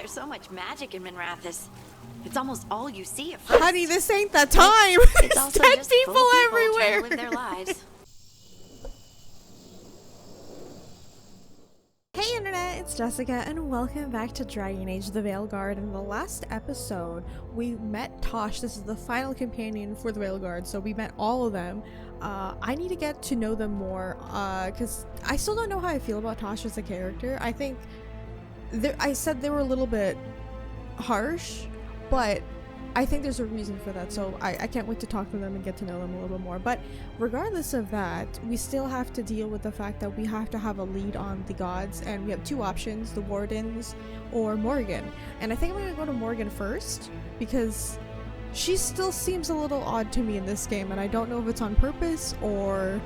There's so much magic in Minrathous. It's almost all you see at first. Honey, this ain't the time. It's also dead just people full of people everywhere. trying to live their lives. Hey internet, it's Jessica and welcome back to Dragon Age the Veilguard. In the last episode, we met Tosh. This is the final companion for the Veilguard, so we met all of them. I need to get to know them more, because I still don't know how I feel about Tosh as a character. I think, I said they were a little bit harsh, but I think there's a reason for that, so I can't wait to talk to them and get to know them a little bit more. But regardless of that, we still have to deal with the fact that we have to have a lead on the gods, and we have two options, the Wardens or Morgan. And I think I'm gonna go to Morgan first, because she still seems a little odd to me in this game, and I don't know if it's on purpose or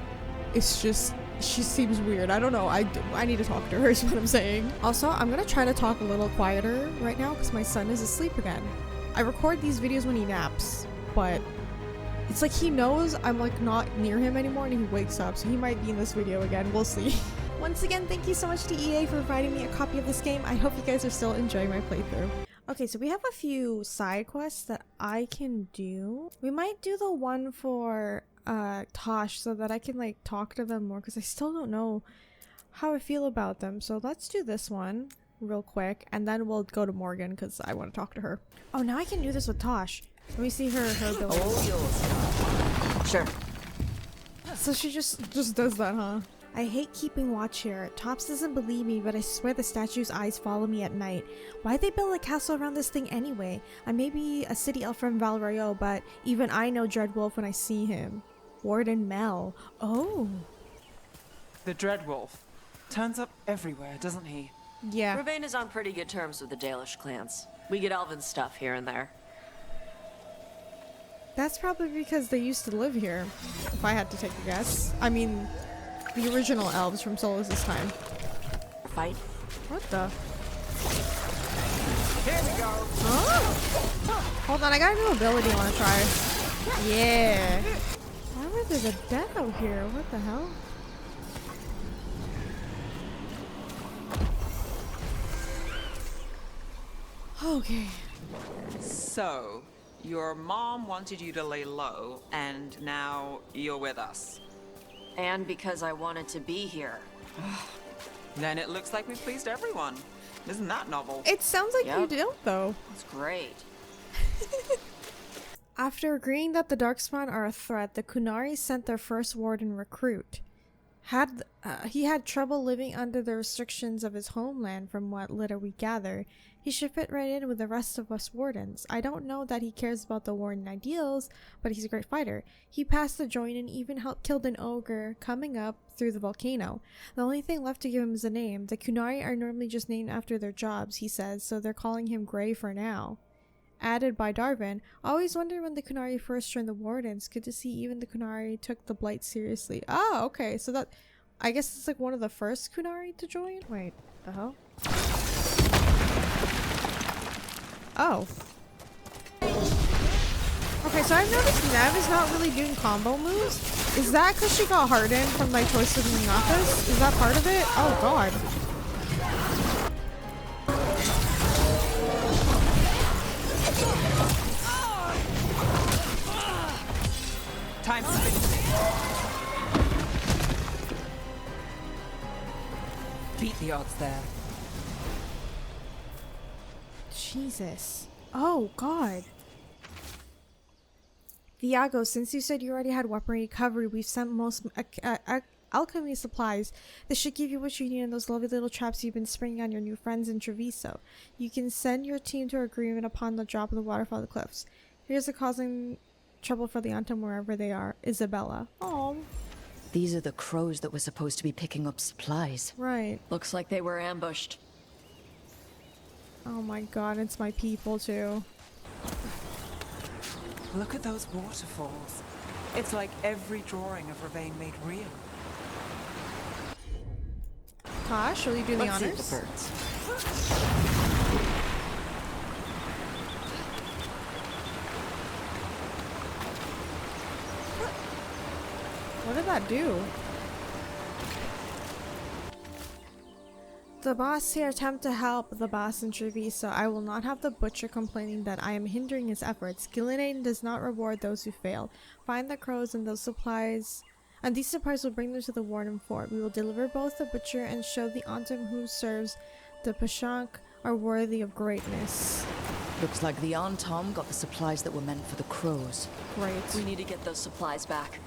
it's just she seems weird. I don't know. I need to talk to her is what I'm saying. Also, I'm gonna try to talk a little quieter right now because my son is asleep again. I record these videos when he naps, but it's like he knows I'm like not near him anymore and he wakes up, so he might be in this video again. We'll see. Once again, thank you so much to EA for providing me a copy of this game. I hope you guys are still enjoying my playthrough. Okay, so we have a few side quests that I can do. We might do the one for Tosh so that I can like talk to them more, because I still don't know how I feel about them. So let's do this one real quick and then we'll go to Morgan because I want to talk to her. Oh, now I can do this with Tosh. Let me see her ability. Oh, yours. Sure. So she just does that, huh? I hate keeping watch here. Tops doesn't believe me, but I swear the statue's eyes follow me at night. Why'd they build a castle around this thing anyway? I may be a city elf from Valrayo, but even I know Dreadwolf when I see him. Warden Mel. Oh. The Dreadwolf turns up everywhere, doesn't he? Yeah. Ravane is on pretty good terms with the Dalish clans. We get elven stuff here and there. That's probably because they used to live here, if I had to take a guess. I mean, the original elves from Solas' time. Fight? What the? Here we go! Oh! Hold on, I got a new ability I want to try. Yeah! Why were there the dead out here? What the hell? Okay. So, your mom wanted you to lay low, and now you're with us. And because I wanted to be here. Then it looks like we've pleased everyone. Isn't that novel? It sounds like Yep. you don't, though. That's great. After agreeing that the Darkspawn are a threat, the Qunari sent their first Warden recruit. He had trouble living under the restrictions of his homeland, from what little we gather. He should fit right in with the rest of us Wardens. I don't know that he cares about the Warden ideals, but he's a great fighter. He passed the joint and even helped kill an ogre coming up through the volcano. The only thing left to give him is a name. The Qunari are normally just named after their jobs, he says, so they're calling him Grey for now. Added by Darvin, always wondered when the Qunari first joined the Wardens. Good to see even the Qunari took the blight seriously. Oh, okay, so that, I guess it's like one of the first Qunari to join? Wait, the hell? Oh. Okay, so I've noticed Nev is not really doing combo moves. Is that because she got hardened from my choice of Minrathous? Is that part of it? Oh god. Time to beat the odds there. Jesus. Oh god. Viago, since you said you already had weaponry recovery, we've sent most alchemy supplies. This should give you what you need in those lovely little traps you've been springing on your new friends in Treviso. You can send your team to agreement upon the drop of the waterfall of the cliffs. Here's the causing trouble for the Antum wherever they are. Isabella. Oh. These are the crows that were supposed to be picking up supplies. Right. Looks like they were ambushed. Oh my god, it's my people too. Look at those waterfalls. It's like every drawing of Ravane made real. Tosh, will you do the Let's see honors? the birds. What did that do? The boss here attempt to help the boss intervene, so I will not have the butcher complaining that I am hindering his efforts. Gillian does not reward those who fail. Find the crows and those supplies, and these supplies will bring them to the Warden fort. We will deliver both the butcher and show the Antum who serves the Pashank are worthy of greatness. Looks like the Antom got the supplies that were meant for the crows. Great. We need to get those supplies back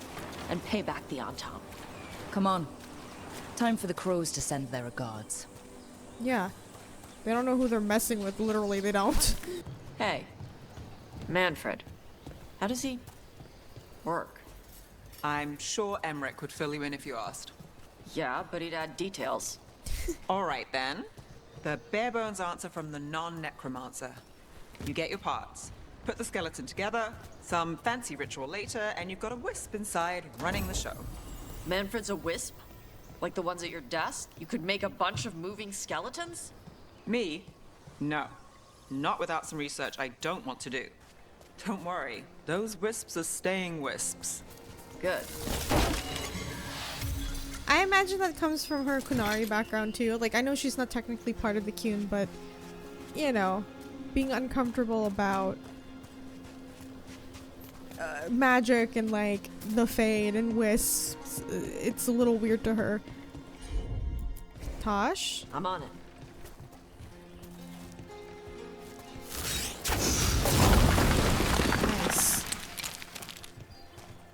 and pay back the Antom. Come on. Time for the crows to send their regards. Yeah. They don't know who they're messing with. Literally, they don't. Hey, Manfred, how does he work? I'm sure Emmerich would fill you in if you asked. Yeah, but he'd add details. All right, then. The bare bones answer from the non-necromancer. You get your parts, put the skeleton together, some fancy ritual later, and you've got a wisp inside running the show. Manfred's a wisp? Like the ones at your desk? You could make a bunch of moving skeletons? Me? No. Not without some research I don't want to do. Don't worry, those wisps are staying wisps. Good. I imagine that comes from her Kunari background too. Like, I know she's not technically part of the Kyun, but, you know, being uncomfortable about magic and, like, the Fade and wisps, it's a little weird to her. Tosh? I'm on it. Nice.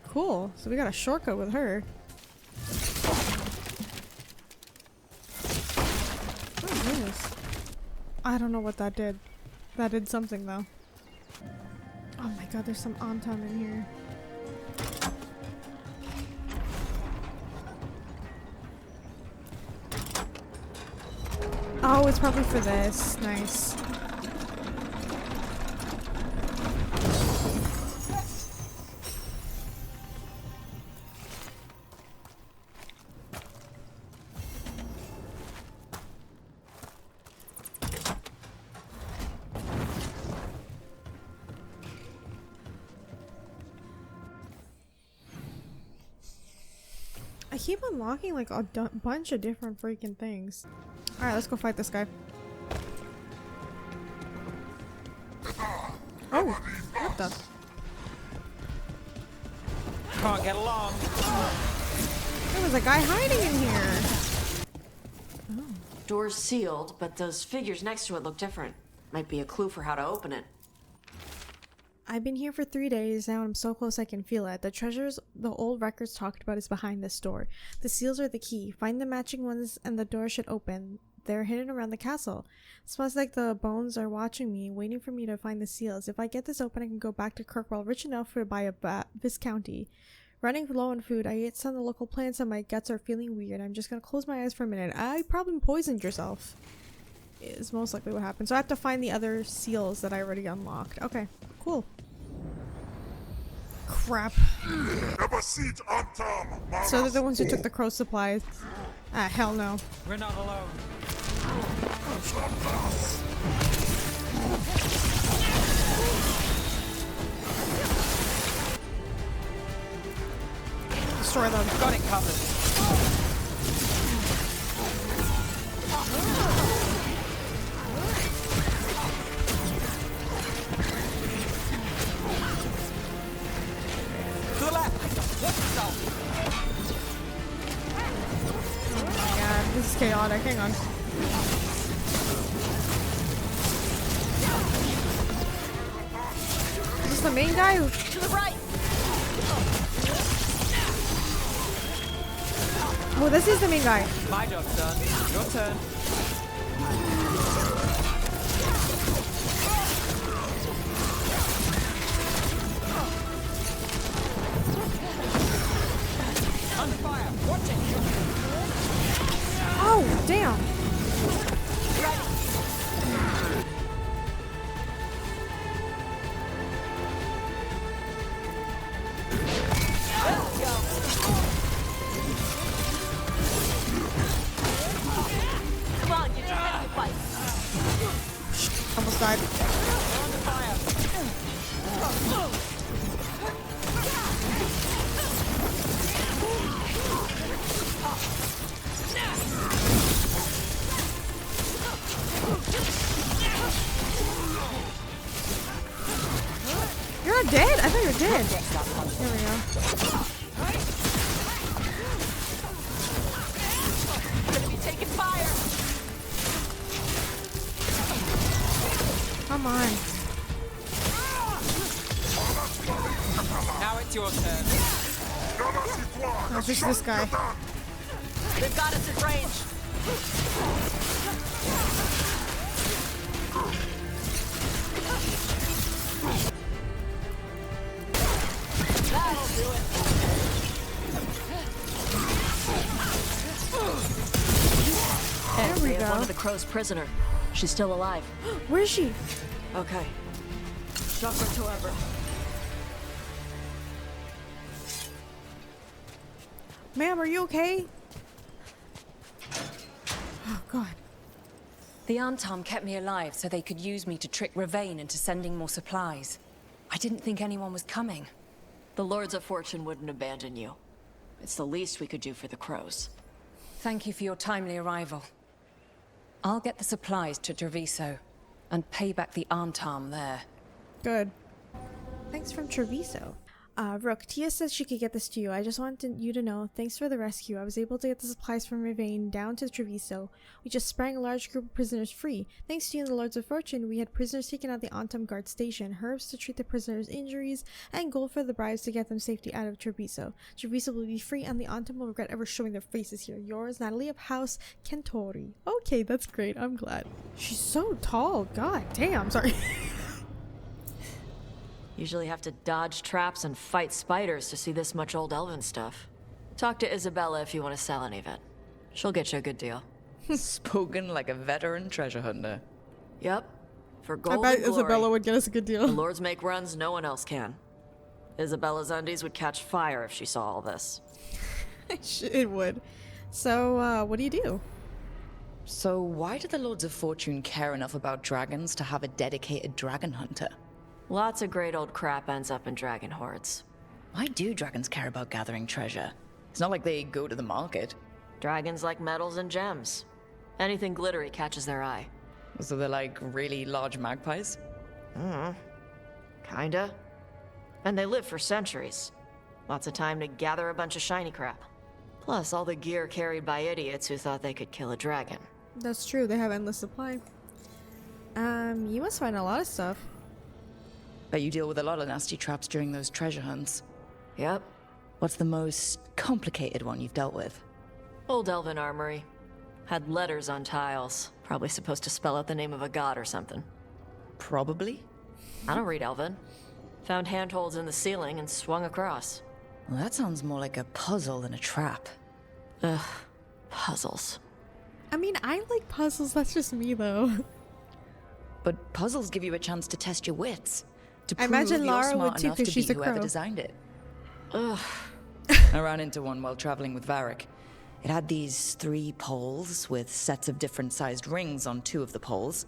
Cool. So we got a shortcut with her. What is this? I don't know what that did. That did something though. Oh my god, there's some Antom in here. Oh, it's probably for this. Nice. I keep unlocking like a bunch of different freaking things. Alright, let's go fight this guy. Oh, what the? Can't get along. There was a guy hiding in here. Door's sealed, but those figures next to it look different. Might be a clue for how to open it. I've been here for 3 days now and I'm so close I can feel it. The treasures the old records talked about is behind this door. The seals are the key. Find the matching ones and the door should open. They're hidden around the castle. It smells like the bones are watching me, waiting for me to find the seals. If I get this open, I can go back to Kirkwall rich enough to buy a Viscounty. Running low on food, I ate some of the local plants and my guts are feeling weird. I'm just gonna close my eyes for a minute. I probably poisoned yourself. Is most likely what happened. So I have to find the other seals that I already unlocked. Okay, cool. Crap. So they're the ones who took the crow supplies. Ah, hell no. We're not alone. Destroy them. Got it covered. To the left. Watch yourself. Yeah, this is chaotic. Hang on. Is this the main guy? To the right! Oh, this is the main guy. My job's done. Your turn. Under fire. Watch it. Oh, damn. Come on, get your head in the fight. Almost died. Under fire. you dead? I thought you were dead. There we go. Gonna be taking fire. Come on. Now it's your turn. Oh, this guy. They've got us at range. That'll do it. There we They have one go. of the crows prisoner. She's still alive. Where is she? Okay. Shock her to ever. Ma'am, are you okay? Oh, God. The Antom kept me alive so they could use me to trick Ravane into sending more supplies. I didn't think anyone was coming. The Lords of Fortune wouldn't abandon you. It's the least we could do for the crows. Thank you for your timely arrival. I'll get the supplies to Treviso and pay back the Antom there. Good. Thanks from Treviso. Rook, Tia says she could get this to you. I just wanted you to know, thanks for the rescue. I was able to get the supplies from Ravane down to Treviso. We just sprang a large group of prisoners free. Thanks to you and the Lords of Fortune, we had prisoners taken out the Antom guard station, herbs to treat the prisoners' injuries, and gold for the bribes to get them safety out of Treviso. Treviso will be free, and the Antom will regret ever showing their faces here. Yours, Natalie of House Kentori. Okay, that's great. I'm glad. She's so tall. God damn. Sorry. Usually have to dodge traps and fight spiders to see this much old elven stuff. Talk to Isabella if you want to sell any of it. She'll get you a good deal. Spoken like a veteran treasure hunter. Yep. For I gold bet and glory, Isabella would get us a good the deal. Lords make runs no one else can. Isabella's undies would catch fire if she saw all this. It would. So, what do you do? So why do the Lords of Fortune care enough about dragons to have a dedicated dragon hunter? Lots of great old crap ends up in dragon hordes. Why do dragons care about gathering treasure? It's not like they go to the market. Dragons like metals and gems. Anything glittery catches their eye. So they're like really large magpies? Kinda. And they live for centuries. Lots of time to gather a bunch of shiny crap. Plus all the gear carried by idiots who thought they could kill a dragon. That's true, they have endless supply. You must find a lot of stuff. Bet you deal with a lot of nasty traps during those treasure hunts. Yep. What's the most complicated one you've dealt with? Old elven armory. Had letters on tiles. Probably supposed to spell out the name of a god or something. Probably. I don't read elven. Found handholds in the ceiling and swung across. Well, that sounds more like a puzzle than a trap. Ugh. Puzzles. I mean, I like puzzles, that's just me though. But puzzles give you a chance to test your wits. To I prove imagine you're Lara smart would too, enough 'cause to she's beat a whoever crow. designed it. Ugh. I ran into one while traveling with Varric. It had these 3 poles with sets of different sized rings on 2 of the poles.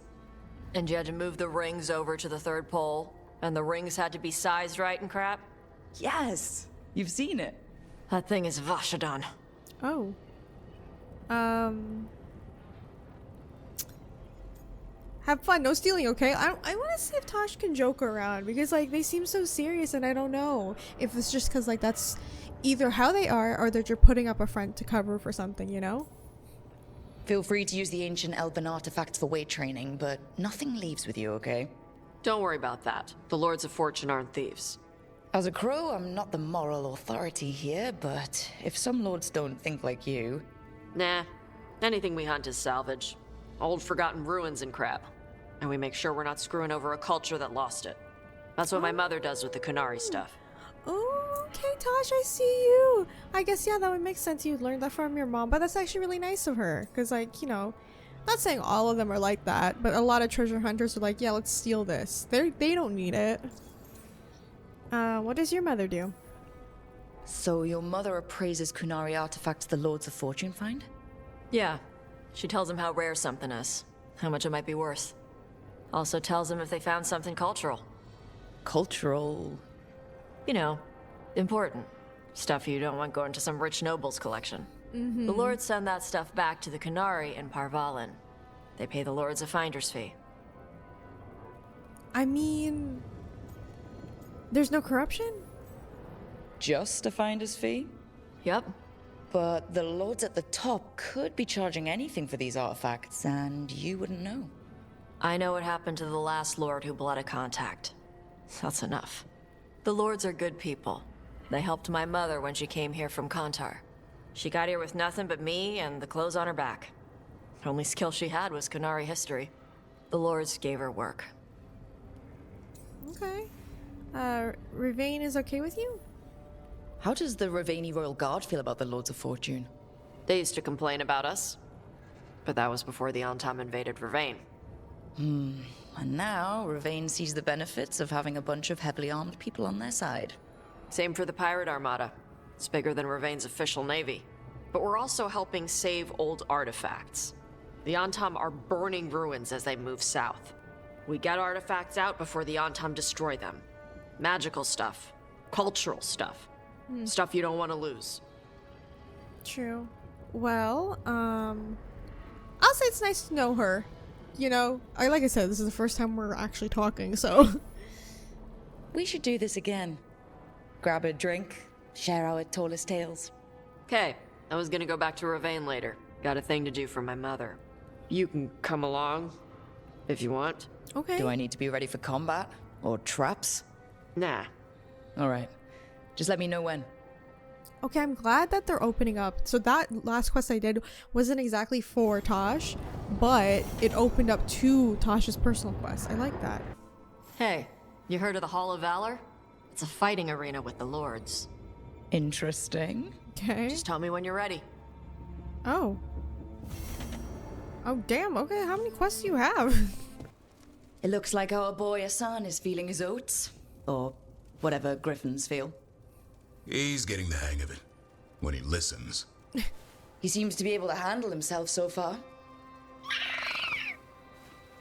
And you had to move the rings over to the third pole? And the rings had to be sized right and crap? Yes! You've seen it. That thing is Vashadan. Oh. Have fun, no stealing, okay? I want to see if Tosh can joke around, because, like, they seem so serious, and I don't know if it's just because, like, that's either how they are, or they're just putting up a front to cover for something, you know? Feel free to use the ancient elven artifacts for weight training, but nothing leaves with you, okay? Don't worry about that. The Lords of Fortune aren't thieves. As a crow, I'm not the moral authority here, but if some lords don't think like you... Nah. Anything we hunt is salvage. Old forgotten ruins and crap. And we make sure we're not screwing over a culture that lost it. That's what my mother does with the Kunari stuff. Oh, okay, Tosh, I see you. I guess, yeah, that would make sense. You learned that from your mom, but that's actually really nice of her. Because, like, you know, not saying all of them are like that, but a lot of treasure hunters are like, yeah, let's steal this. They don't need it. What does your mother do? So your mother appraises Kunari artifacts the Lords of Fortune find? Yeah. She tells them how rare something is. How much it might be worth. Also tells them if they found something cultural. Cultural... You know, important. Stuff you don't want going to some rich noble's collection. The lords send that stuff back to the Kunari in Parvalin. They pay the lords a finder's fee. I mean... There's no corruption? Just a finder's fee? Yep. But the lords at the top could be charging anything for these artifacts, and you wouldn't know. I know what happened to the last lord who bled a contact. That's enough. The lords are good people. They helped my mother when she came here from Kantar. She got here with nothing but me and the clothes on her back. The only skill she had was Qunari history. The lords gave her work. Okay. Ravane is okay with you? How does the Ravani Royal Guard feel about the Lords of Fortune? They used to complain about us. But that was before the Antam invaded Ravane. And now, Ravane sees the benefits of having a bunch of heavily armed people on their side. Same for the Pirate Armada. It's bigger than Ravane's official navy. But we're also helping save old artifacts. The Antam are burning ruins as they move south. We get artifacts out before the Antam destroy them. Magical stuff. Cultural stuff. Stuff you don't want to lose. True. Well, I'll say it's nice to know her. You know, like I said, this is the first time we're actually talking, so. We should do this again. Grab a drink, share our tallest tales. Okay, I was gonna go back to Ravane later. Got a thing to do for my mother. You can come along, if you want. Okay. Do I need to be ready for combat? Or traps? Nah. Alright. Just let me know when. Okay, I'm glad that they're opening up. So that last quest I did wasn't exactly for Tosh, but it opened up to Tosh's personal quest. I like that. Hey, you heard of the Hall of Valor? It's a fighting arena with the lords. Interesting. Okay. Just tell me when you're ready. Oh. Oh, damn. Okay, how many quests do you have? It looks like our boy Asan is feeling his oats. Or whatever Griffins feel. He's getting the hang of it. When he listens. He seems to be able to handle himself so far.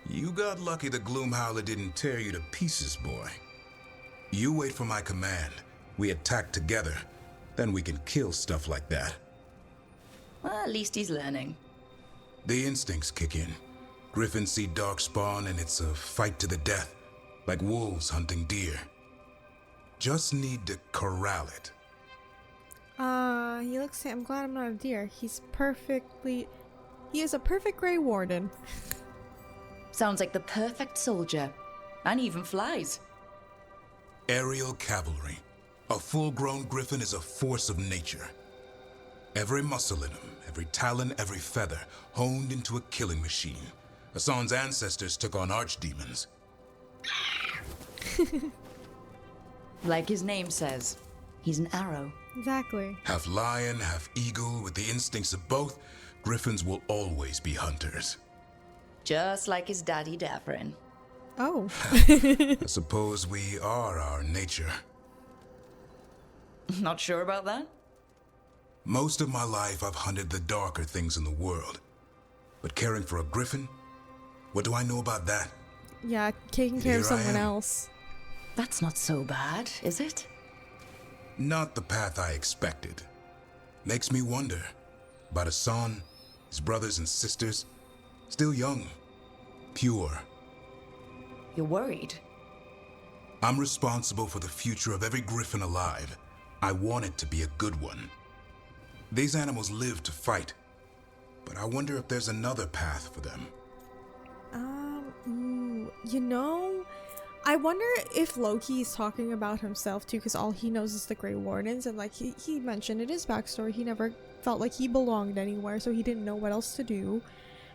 You got lucky the Gloomhowler didn't tear you to pieces, boy. You wait for my command. We attack together. Then we can kill stuff like that. Well, at least he's learning. The instincts kick in. Griffins see darkspawn and it's a fight to the death. Like wolves hunting deer. Just need to corral it. He looks. I'm glad I'm not a deer. He is a perfect Grey Warden. Sounds like the perfect soldier. And he even flies. Aerial cavalry. A full-grown griffin is a force of nature. Every muscle in him, every talon, every feather, honed into a killing machine. Hassan's ancestors took on archdemons. Like his name says, he's an arrow. Exactly. Half lion, half eagle, with the instincts of both, griffins will always be hunters. Just like his daddy Davrin. Oh. I suppose we are our nature. Not sure about that? Most of my life I've hunted the darker things in the world. But caring for a griffin? What do I know about that? Yeah, taking care of Here I someone am. else. That's not so bad, is it? Not the path I expected. Makes me wonder about Hassan, his brothers and sisters. Still young, pure. You're worried? I'm responsible for the future of every griffin alive. I want it to be a good one. These animals live to fight, but I wonder if there's another path for them. You know, I wonder if Loki is talking about himself too, because all he knows is the Grey Wardens, and like he mentioned in his backstory, he never felt like he belonged anywhere, so he didn't know what else to do,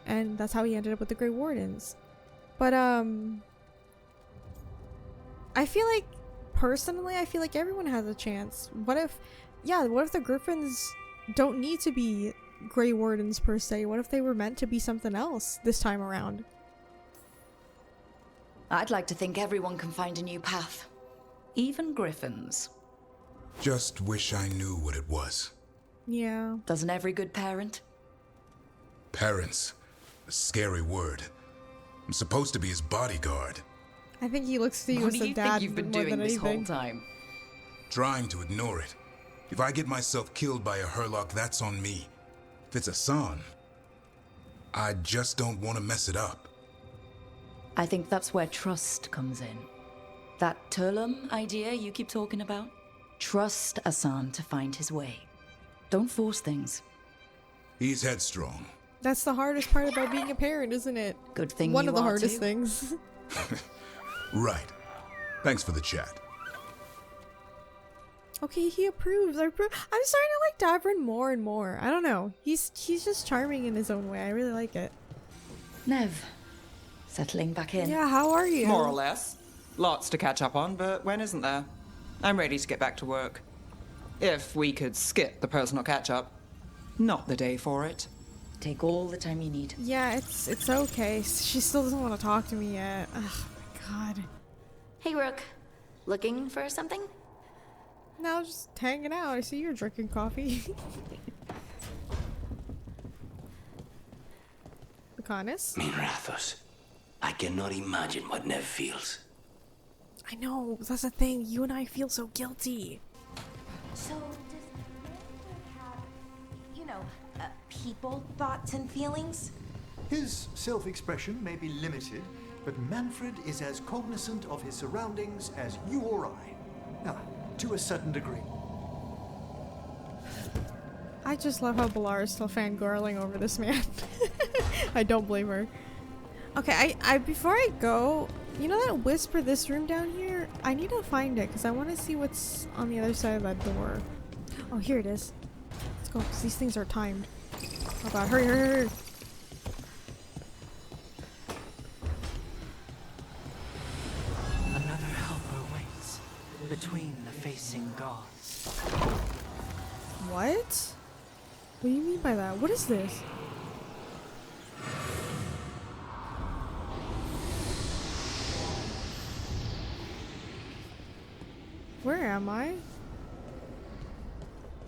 and that's how he ended up with the Grey Wardens. But I feel like, personally, I feel like everyone has a chance. What if the Griffins don't need to be Grey Wardens per se? What if they were meant to be something else this time around? I'd like to think everyone can find a new path. Even Griffins. Just wish I knew what it was. Yeah. Doesn't every good parent? Parents. A scary word. I'm supposed to be his bodyguard. I think he looks to you What as do a you dad think you've been more doing than this whole anything. time? Trying to ignore it. If I get myself killed by a Herlock, that's on me. If it's Hassan, I just don't want to mess it up. I think that's where trust comes in. That Turlum idea you keep talking about? Trust Asan to find his way. Don't force things. He's headstrong. That's the hardest part about being a parent, isn't it? Good thing One you of the are hardest too. things. Right. Thanks for the chat. Okay, he approves. I'm starting to like Davrin more and more. I don't know. He's just charming in his own way. I really like it. Nev, settling back in. Yeah, how are you? More or less. Lots to catch up on, but when isn't there? I'm ready to get back to work. If we could skip the personal catch-up. Not the day for it. Take all the time you need. Yeah, it's okay. She still doesn't want to talk to me yet. Oh my god. Hey, Rook. Looking for something? Now just hanging out. I see you're drinking coffee. Lucanus? Minrathous, I cannot imagine what Nev feels. I know, that's the thing. You and I feel so guilty. So, does Manfred have, you know, people, thoughts, and feelings? His self-expression may be limited, but Manfred is as cognizant of his surroundings as you or I. Now, to a certain degree. I just love how Balar is still fangirling over this man. I don't blame her. Okay, I before I go, you know that whisper this room down here? I need to find it because I want to see what's on the other side of that door. Oh, here it is. Let's go, because these things are timed. Oh god, hurry, hurry, hurry. Another helper waits between the facing gods. What? What do you mean by that? What is this? Where am I?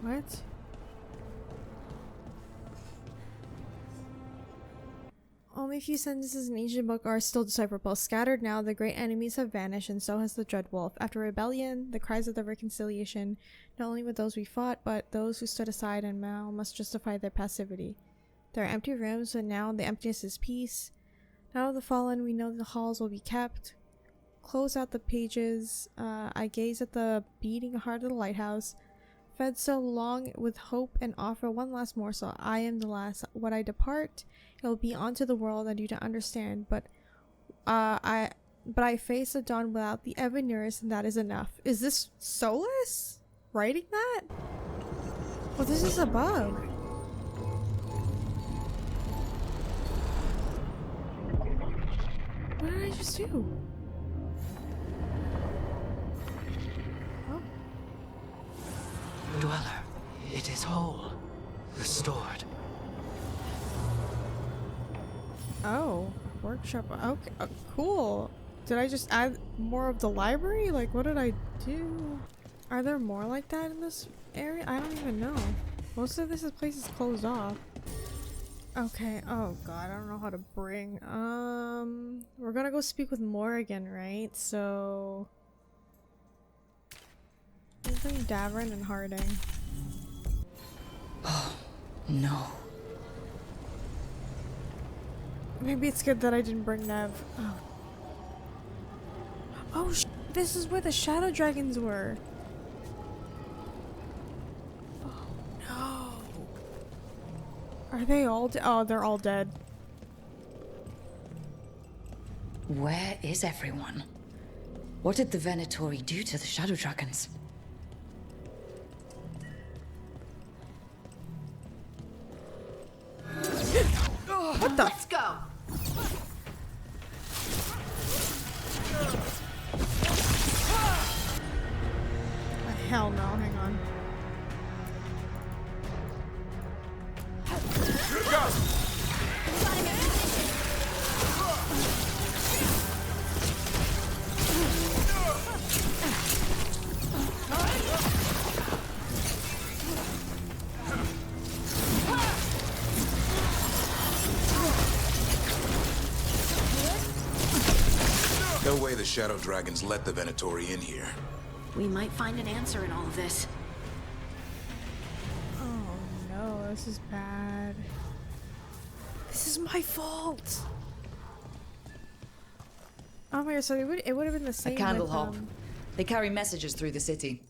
What? Only a few sentences in ancient book are still decipherable. Scattered now, the great enemies have vanished, and so has the Dread Wolf. After rebellion, the cries of the reconciliation, not only with those we fought, but those who stood aside and now must justify their passivity. There are empty rooms, but now the emptiness is peace. Now of the fallen, we know the halls will be kept. Close out the pages. I gaze at the beating heart of the lighthouse. Fed so long with hope and offer one last morsel. I am the last. When I depart, it will be onto the world I do not understand. But I face the dawn without the ever nearest, and that is enough. Is this Solas writing that? Oh, this is a bug. What did I just do? Dweller, it is whole, restored. Oh, workshop. Okay, cool. Did I just add more of the library? Like, what did I do? Are there more like that in this area? I don't even know. Most of this place is closed off. Okay. Oh god, I don't know how to bring. We're gonna go speak with Morrigan, right? So. Let's bring Davrin and Harding. Oh, no. Maybe it's good that I didn't bring Nev. Oh. Oh, this is where the shadow dragons were. Oh, no. Are they all oh, they're all dead. Where is everyone? What did the Venatori do to the shadow dragons? What the? Let's go. Hell no, hang on. No way the Shadow Dragons let the Venatori in here. We might find an answer in all of this. Oh no, this is bad. This is my fault. Oh my god, so it would have been the A same candle with, hop. They carry messages through the city.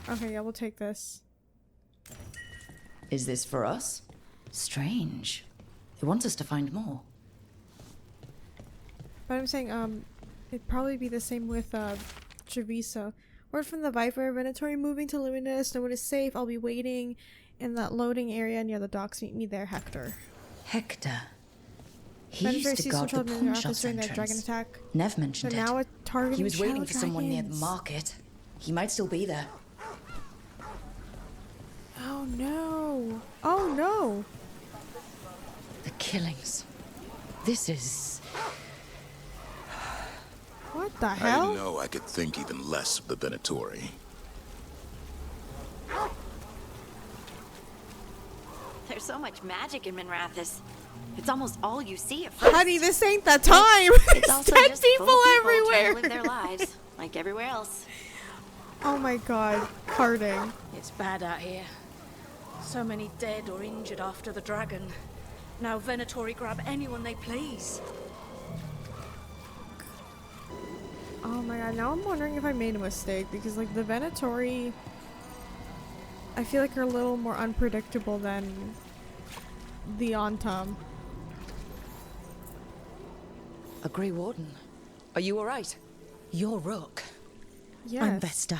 Okay, yeah, we'll take this. Is this for us? Strange. They want us to find more. But I'm saying, it'd probably be the same with, Trevisa. Word from the Viper inventory moving to Luminous. No one is safe. I'll be waiting in that loading area near the docks. Meet me there, Hector. Hector. He Venator used to sees guard the control of pawn Minrathous shop's during that dragon entrance. attack. Nev mentioned But it. now it's targeting He was waiting for shadow someone near the dragons. market. He might still be there. Oh no! Oh no! The killings. This is... What the I hell? didn't know I could think even less of the Venatori. There's so much magic in Minrathous. It's almost all you see at first. Honey, this ain't the time! It's There's also dead just people full of people everywhere! trying to live their lives, like everywhere else. Oh my god, Harding. It's bad out here. So many dead or injured after the dragon. Now Venatori grab anyone they please. Oh my god, now I'm wondering if I made a mistake, because like the Venatori, I feel like are a little more unpredictable than the Antam. A Grey Warden. Are you alright? You're Rook. Yes. I'm Vesta.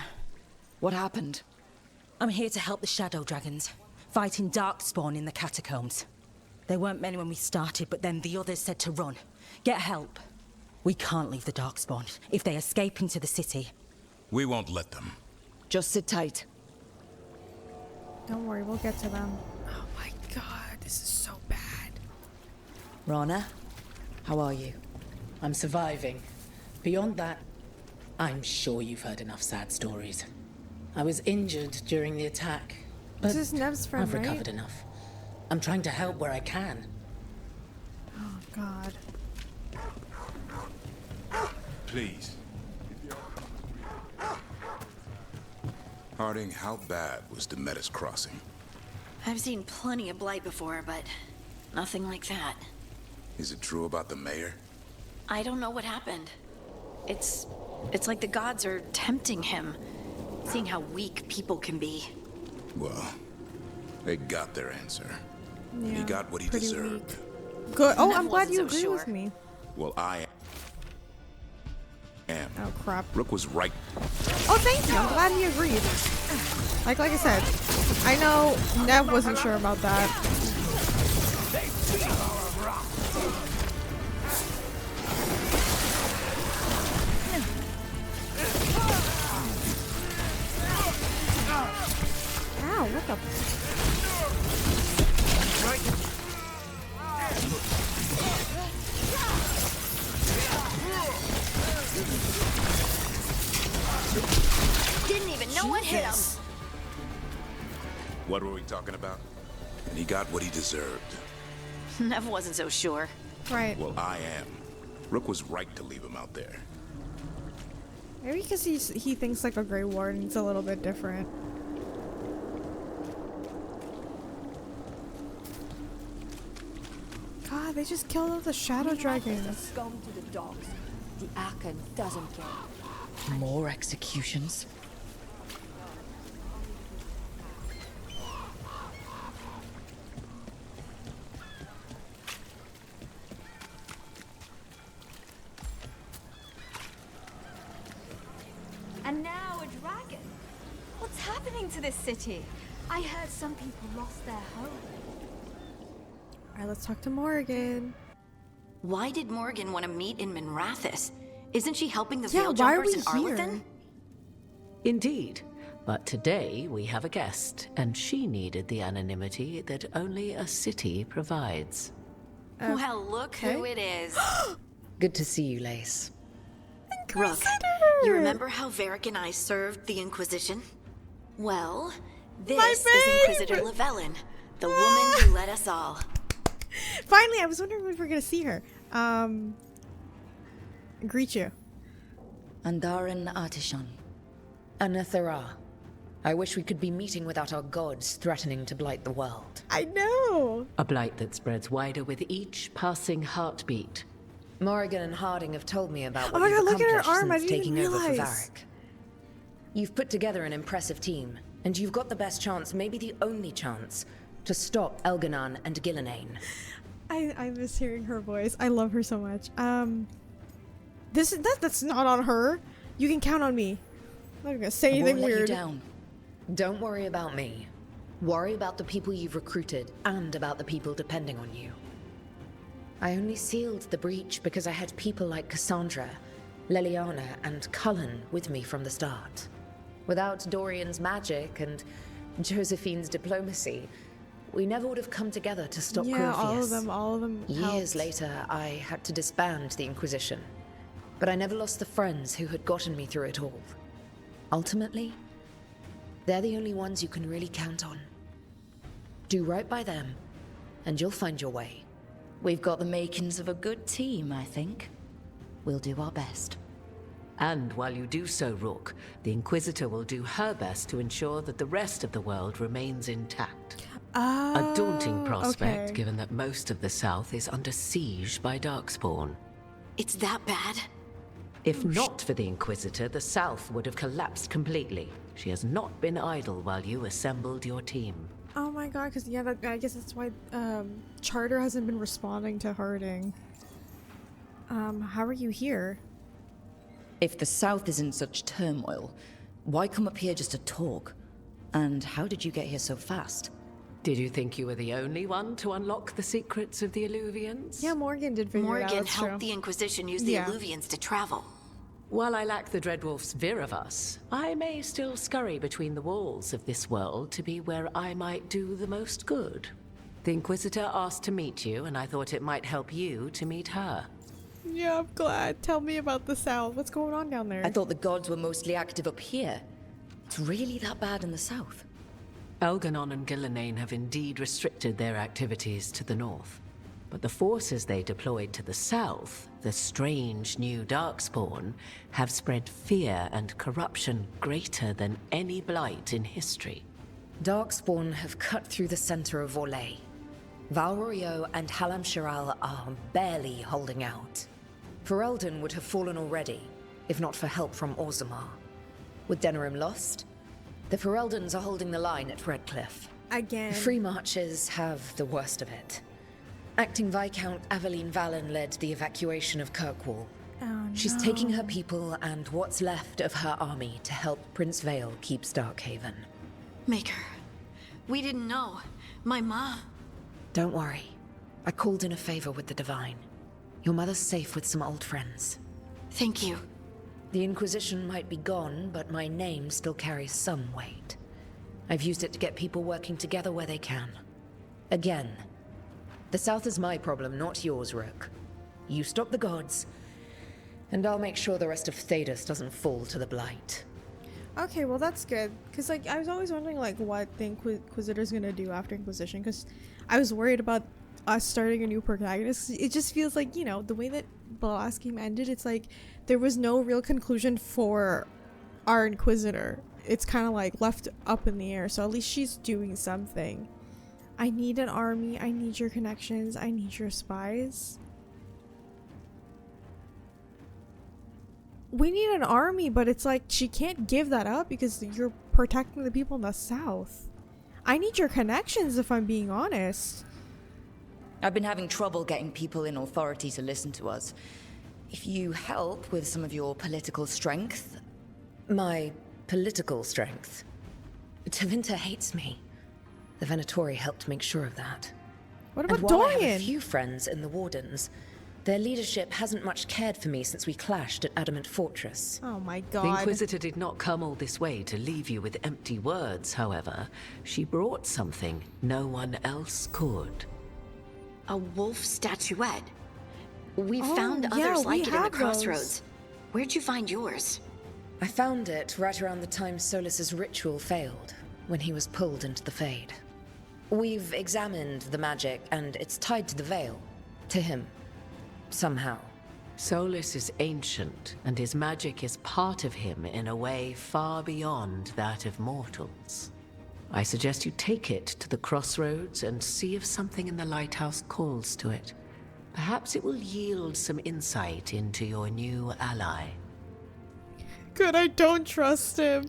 What happened? I'm here to help the Shadow Dragons, fighting Darkspawn in the catacombs. There weren't many when we started, but then the others said to run. Get help. We can't leave the Darkspawn if they escape into the city. We won't let them. Just sit tight. Don't worry, we'll get to them. Oh my god, this is so bad. Rana, how are you? I'm surviving. Beyond that, I'm sure you've heard enough sad stories. I was injured during the attack, but This is Nev's friend, I've recovered right? enough. I'm trying to help where I can. Oh god. Please. Harding, how bad was Demeter's crossing? I've seen plenty of blight before, but nothing like that. Is it true about the mayor? I don't know what happened. It's like the gods are tempting him, seeing how weak people can be. Well, they got their answer. Yeah, He got what he pretty deserved. weak. Good. Oh, Nev I'm glad wasn't you so agree with sure. me. Well, I am. Oh crap. Rook was right. Oh, thank you. I'm glad he agreed. Like I said, I know Nev wasn't sure about that. Ow, what the? Didn't even know what hit him. What were we talking about? And he got what he deserved. Nev wasn't so sure. Right. Well, I am. Rook was right to leave him out there. Maybe because he thinks like a Grey Warden's a little bit different. God, they just killed all the shadow dragons. Scum to the dogs. The Akan doesn't care. More executions. And now a dragon. What's happening to this city? I heard some people lost their home. Alright, let's talk to Morgan. Why did Morgan want to meet in Minrathous? Isn't she helping the Yeah, Veil why are Jumpers we in here? Arlethan? Indeed. But today we have a guest, and she needed the anonymity that only a city provides. Well, look who it is. Good to see you, Lace. Rook, you remember how Varric and I served the Inquisition? Well, this is Inquisitor Lavellan, the woman who led us all. Finally, I was wondering if we were gonna see her. Greet you. Andaran Artishan. Anathara. I wish we could be meeting without our gods threatening to blight the world. I know. A blight that spreads wider with each passing heartbeat. Morrigan and Harding have told me about Oh what my you've god, look at her accomplished arm, I since didn't even taking over for realize. Varric. You've put together an impressive team, and you've got the best chance, maybe the only chance, to stop Elganon and Gillenane. I miss hearing her voice. I love her so much. That's not on her. You can count on me. I'm not gonna say anything I won't let weird. you down. Don't worry about me. Worry about the people you've recruited and about the people depending on you. I only sealed the breach because I had people like Cassandra, Leliana, and Cullen with me from the start. Without Dorian's magic and Josephine's diplomacy, we never would have come together to stop Yeah, Corpheus. all of them Years helped. later, I had to disband the Inquisition. But I never lost the friends who had gotten me through it all. Ultimately, they're the only ones you can really count on. Do right by them, and you'll find your way. We've got the makings of a good team, I think. We'll do our best. And while you do so, Rook, the Inquisitor will do her best to ensure that the rest of the world remains intact. A daunting prospect, okay. given that most of the South is under siege by Darkspawn. It's that bad? If not for the Inquisitor, the South would have collapsed completely. She has not been idle while you assembled your team. Oh my god, because yeah, I guess that's why Charter hasn't been responding to Harding. How are you here? If the South is in such turmoil, why come up here just to talk? And how did you get here so fast? Did you think you were the only one to unlock the secrets of the Illuvians? Yeah, Morgan did figure it out. Morgan That's helped true. the Inquisition use the Illuvians to travel. While I lack the Dreadwolf's vir of us, I may still scurry between the walls of this world to be where I might do the most good. The Inquisitor asked to meet you, and I thought it might help you to meet her. Yeah, I'm glad. Tell me about the South. What's going on down there? I thought the gods were mostly active up here. It's really that bad in the South? Elganon and Gillenane have indeed restricted their activities to the north. But the forces they deployed to the south, the strange new Darkspawn, have spread fear and corruption greater than any blight in history. Darkspawn have cut through the center of Orlais. Valrorio and Halam Shiral are barely holding out. Ferelden would have fallen already, if not for help from Orzammar. With Denerim lost, the Fereldans are holding the line at Redcliffe. Again. The Free Marchers have the worst of it. Acting Viscount Aveline Vallen led the evacuation of Kirkwall. Oh, She's no. taking her people and what's left of her army to help Prince Vale keep Starkhaven. Maker, we didn't know. My mom. Don't worry. I called in a favor with the Divine. Your mother's safe with some old friends. Thank you. The Inquisition might be gone, but my name still carries some weight. I've used it to get people working together where they can. Again, the South is my problem, not yours, Rook. You stop the gods, and I'll make sure the rest of Thedas doesn't fall to the Blight. Okay, well that's good. Because like, I was always wondering like what the Inquisitor's gonna do after Inquisition, because I was worried about us starting a new protagonist. It just feels like, you know, the way that the last game ended, it's like there was no real conclusion for our Inquisitor. It's kind of like left up in the air, so at least she's doing something. I need an army, I need your connections, I need your spies. We need an army, but it's like she can't give that up because you're protecting the people in the South. I need your connections, if I'm being honest. I've been having trouble getting people in authority to listen to us. If you help with some of your political strength... My political strength? Tevinter hates me. The Venatori helped make sure of that. What about and while I have Dorian? a few friends in the Wardens, their leadership hasn't much cared for me since we clashed at Adamant Fortress. Oh my The god. Inquisitor did not come all this way to leave you with empty words, however. She brought something no one else could. A wolf statuette. We Oh, found yeah, others we like it in the have those. crossroads. Where'd you find yours? I found it right around the time Solas's ritual failed, when he was pulled into the Fade. We've examined the magic, and it's tied to the Veil. To him. Somehow. Solas is ancient, and his magic is part of him in a way far beyond that of mortals. I suggest you take it to the crossroads and see if something in the lighthouse calls to it. Perhaps it will yield some insight into your new ally. Good, I don't trust him.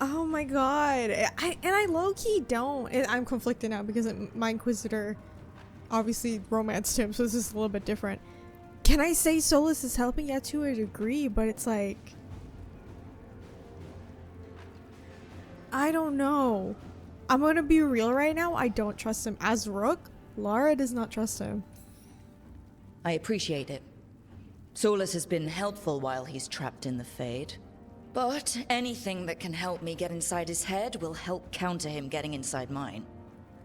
Oh my god. I low-key don't. I'm conflicted now because my Inquisitor obviously romanced him, so this is a little bit different. Can I say Solas is helping? Yeah, to a degree, but it's like... I don't know. I'm gonna be real right now. I don't trust him. As Rook, Lara does not trust him. I appreciate it. Solas has been helpful while he's trapped in the Fade. But anything that can help me get inside his head will help counter him getting inside mine.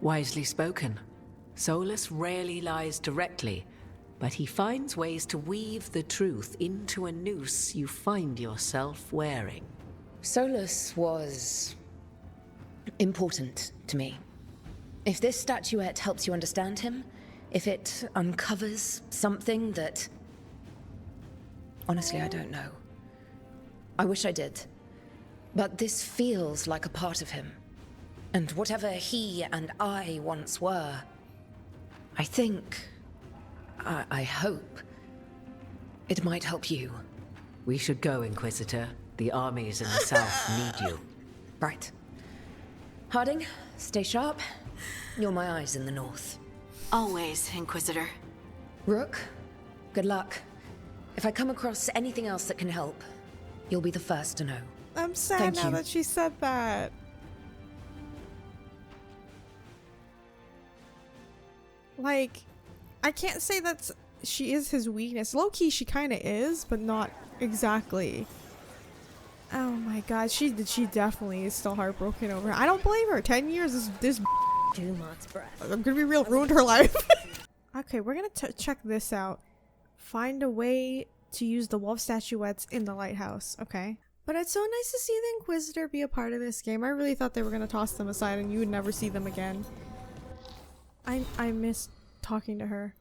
Wisely spoken. Solas rarely lies directly, but he finds ways to weave the truth into a noose you find yourself wearing. Solas was important to me. If this statuette helps you understand him, if it uncovers something that... Honestly, I don't know. I wish I did. But this feels like a part of him. And whatever he and I once were, I think... I hope... it might help you. We should go, Inquisitor. The armies in the south need you. Right. Harding, stay sharp. You're my eyes in the north. Always, Inquisitor. Rook, good luck. If I come across anything else that can help, you'll be the first to know. I'm sad Thank now you. that she said that. Like, I can't say that she is his weakness. Low-key, she kind of is, but not exactly. Oh my god, she definitely is still heartbroken over her. I don't blame her. 10 years is this 2 months breath. I'm gonna be real, ruined her life. Okay, we're gonna check this out. Find a way to use the wolf statuettes in the lighthouse. Okay. But it's so nice to see the Inquisitor be a part of this game. I really thought they were gonna toss them aside and you would never see them again. I miss talking to her.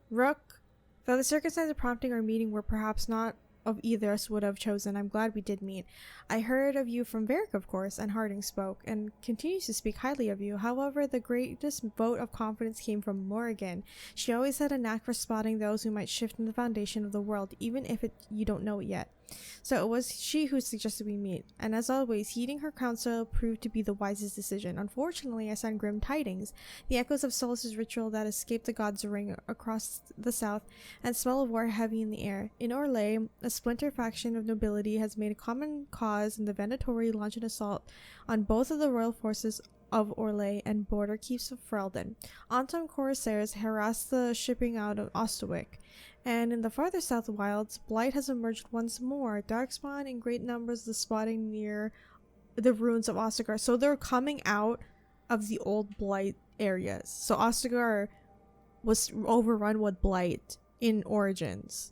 Rook, though the circumstances prompting our meeting were perhaps not of either us would have chosen, I'm glad we did meet. I heard of you from Varric, of course, and Harding spoke, and continues to speak highly of you. However, the greatest vote of confidence came from Morrigan. She always had a knack for spotting those who might shift in the foundation of the world, even if you don't know it yet. So it was she who suggested we meet, and as always, heeding her counsel proved to be the wisest decision. Unfortunately, I sent grim tidings. The echoes of Solas' ritual that escaped the gods ring across the south, and smell of war heavy in the air. In Orlais, a splinter faction of nobility has made a common cause, and the Venatori launched an assault on both of the royal forces of Orlais and border keeps of Ferelden. Anton corsairs harass the shipping out of Ostwick. And in the farther south wilds, blight has emerged once more. Darkspawn in great numbers, the spotting near the ruins of Ostagar. So they're coming out of the old blight areas. So Ostagar was overrun with blight in Origins.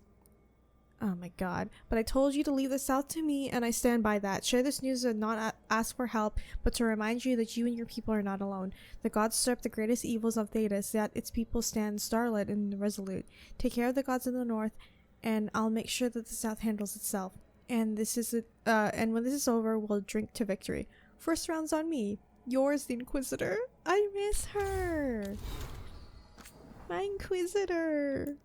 Oh my god. But I told you to leave the south to me, and I stand by that. Share this news and not ask for help, but to remind you that you and your people are not alone. The gods stir up the greatest evils of Thedas, yet its people stand starlit and resolute. Take care of the gods in the north, and I'll make sure that the south handles itself. And this is and when this is over, we'll drink to victory. First round's on me. Yours, the Inquisitor. I miss her. My Inquisitor.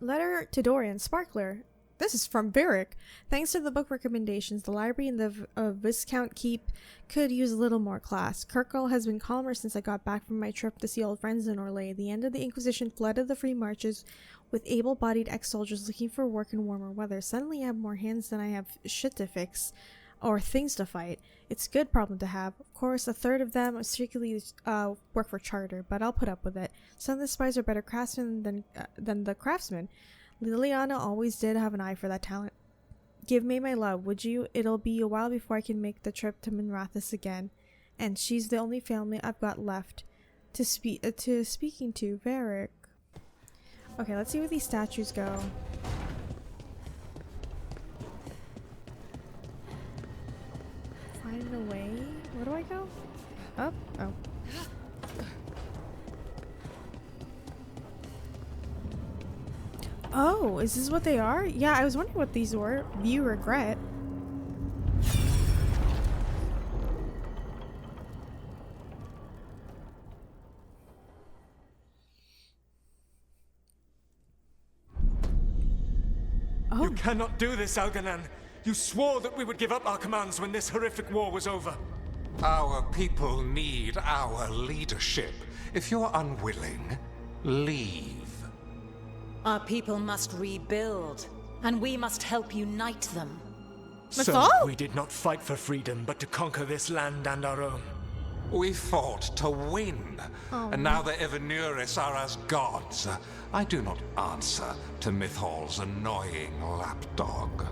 Letter to Dorian Sparkler. This is from Varric. Thanks to the book recommendations, the library in the Viscount Keep could use a little more class. Kirkall has been calmer since I got back from my trip to see old friends in Orlais. The end of the Inquisition flooded the free marches with able-bodied ex-soldiers looking for work in warmer weather. Suddenly I have more hands than I have shit to fix or things to fight. It's a good problem to have. Of course, a third of them strictly work for charter, but I'll put up with it. Some of the spies are better craftsmen than the craftsmen. Liliana always did have an eye for that talent. Give May my love, would you? It'll be a while before I can make the trip to Minrathous again. And she's the only family I've got left to speaking to, Varric. Okay, let's see where these statues go. Find a way? Where do I go? Up? Oh. Oh, is this what they are? Yeah, I was wondering what these were. View regret. Oh. You cannot do this, Algernon. You swore that we would give up our commands when this horrific war was over. Our people need our leadership. If you're unwilling, leave. Our people must rebuild, and we must help unite them. So we did not fight for freedom, but to conquer this land and our own. We fought to win, and now the Evenuris are as gods. I do not answer to Mythal's annoying lapdog.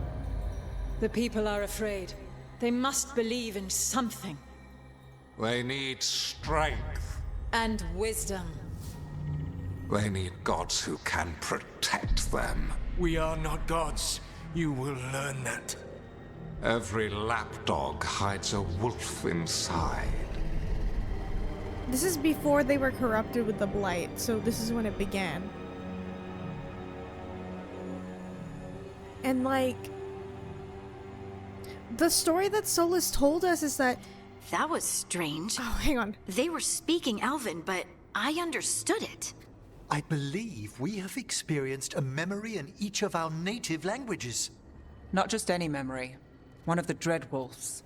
The people are afraid. They must believe in something. They need strength. And wisdom. They need gods who can protect them. We are not gods. You will learn that. Every lapdog hides a wolf inside. This is before they were corrupted with the Blight, so this is when it began. And like, the story that Solas told us is that... That was strange. Oh, hang on. They were speaking Elven, but I understood it. I believe we have experienced a memory in each of our native languages. Not just any memory. One of the Dreadwolves.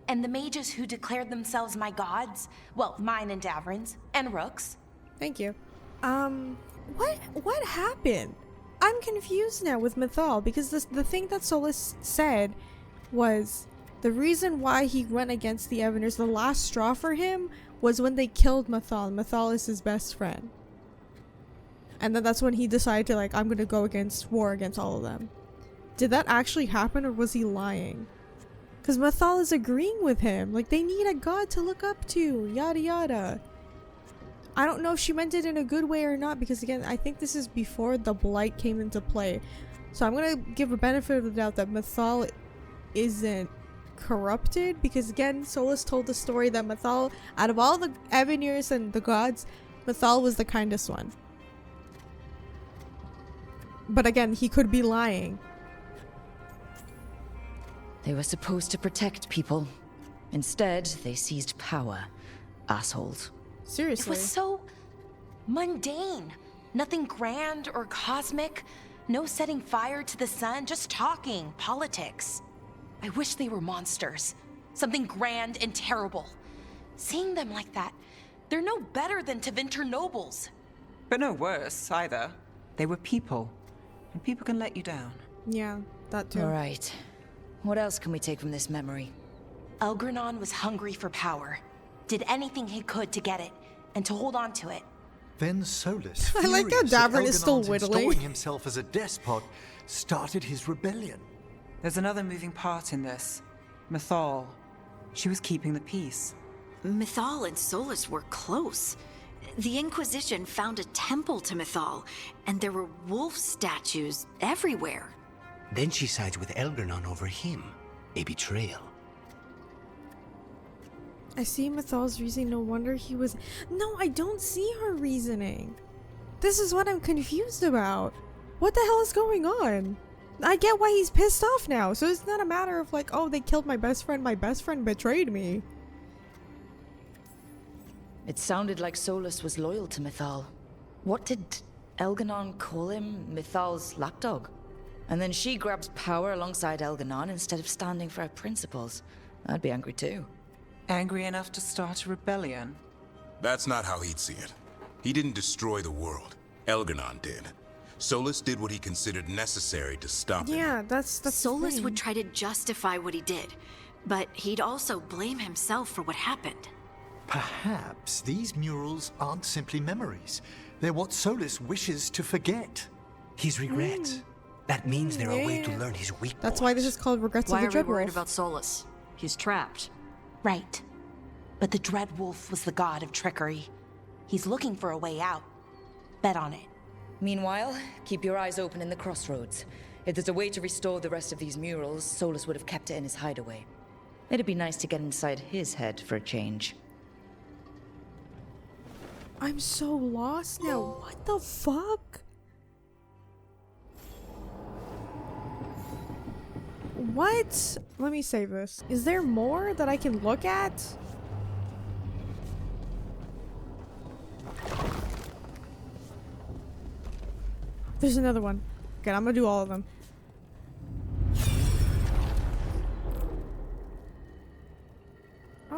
And the mages who declared themselves my gods? Well, mine and Davrin's, and Rook's. Thank you. What happened? I'm confused now with Mythal, because the thing that Solas said was the reason why he went against the Eveners, the last straw for him, was when they killed Mythal. Mythal is his best friend. And then that's when he decided to, like, I'm gonna go against war against all of them. Did that actually happen, or was he lying? Because Mythal is agreeing with him. Like, they need a god to look up to. Yada yada. I don't know if she meant it in a good way or not, because again, I think this is before the Blight came into play. So I'm gonna give a benefit of the doubt that Mythal isn't corrupted, because again, Solas told the story that Mythal, out of all the Eveners and the gods, Mythal was the kindest one. But again, he could be lying. They were supposed to protect people. Instead, they seized power. Assholes. Seriously. It was so mundane. Nothing grand or cosmic. No setting fire to the sun, just talking politics. I wish they were monsters. Something grand and terrible. Seeing them like that, they're no better than Tevinter nobles. But no worse, either. They were people. And people can let you down. Yeah, that too. All right. What else can we take from this memory? Elgernon was hungry for power. Did anything he could to get it, and to hold on to it. Then Solas, I like how furious at Davrin is still Elgenon's whittling. installing himself as a despot, started his rebellion. There's another moving part in this. Mythal. She was keeping the peace. Mythal and Solas were close. The Inquisition found a temple to Mythal, and there were wolf statues everywhere. Then she sides with Elgernon over him. A betrayal. I see Mythal's reasoning. No wonder he was... No, I don't see her reasoning. This is what I'm confused about. What the hell is going on? I get why he's pissed off now. So it's not a matter of like, oh, they killed my best friend betrayed me. It sounded like Solas was loyal to Mythal. What did Elgernon call him? Mythal's lapdog? And then she grabs power alongside Elgernon instead of standing for her principles. I'd be angry too. Angry enough to start a rebellion? That's not how he'd see it. He didn't destroy the world. Elgernon did. Solas did what he considered necessary to stop him. Yeah, that's Solas would try to justify what he did, but he'd also blame himself for what happened. Perhaps these murals aren't simply memories. They're what Solas wishes to forget. His regrets. That means they're a way to learn his weak That's why this is called Regrets of the Why are we worried Dreadwolf. about Solas? He's trapped. Right. But the Dreadwolf was the god of trickery. He's looking for a way out. Bet on it. Meanwhile, keep your eyes open in the crossroads. If there's a way to restore the rest of these murals, Solas would have kept it in his hideaway. It'd be nice to get inside his head for a change. I'm so lost now. What the fuck? What? Let me save this. Is there more that I can look at? There's another one. Okay, I'm gonna do all of them.